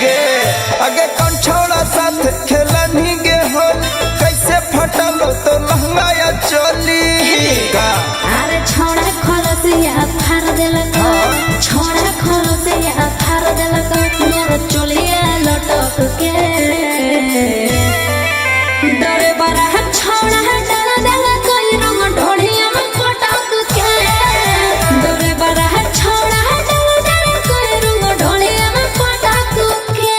गे आगे कौन छोड़ा साथ खेला नहीं गे हो कैसे फटल तो लहंगा या चोली का अरे छोड़ा खलसिया फाड़ देलक छोड़ा खलसिया फाड़ देलक मोर चोलिया लटक के डरे बरा छोड़ा डाल देला कोई रंग ढोलिया में पटक के डरे बरा छोड़ा डाल देला कोई रंग ढोलिया में पटक के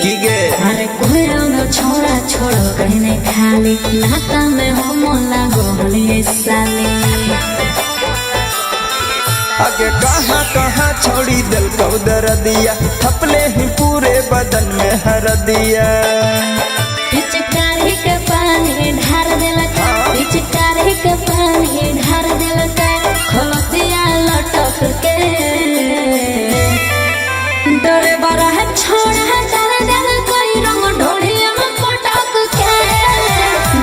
की गे अरे कोई रंग छोड़ा छोड़ो कहने खाली नाता में हम लागोली साली आगे कहाँ कहाँ छोड़ी दिल को दर दिया थपले ही पूरे बदन में हर दिया पिचकारी के पानी ढार देलक पिचकारी के पानी ढार देलक खलसिया लटक के डरे बरा छोड़ा डाल देल कोई रंग ढोलिया में पटक के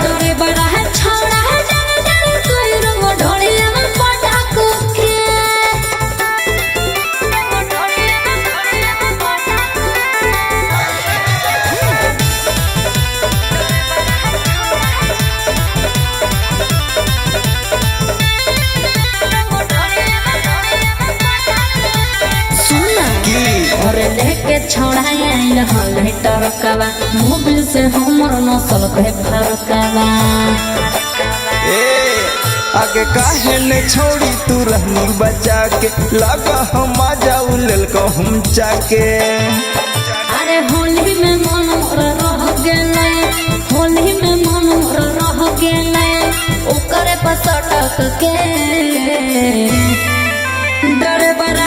डरे बरा छोड़ा डाल देल कोई रंग ढोलिया में पटक के सुना की और लेके छोड़ाया हल टरकवा मोबिल से हमर नसल के फरकवा ए आगे काहे ने छोड़ी तू रहनी बचा के लगा हम आ जाऊ लेल को हम चाके अरे होली में मन मोर रह गेलै होली में मन मोर रह गेलै ओकरे पर सटक के डरे बरा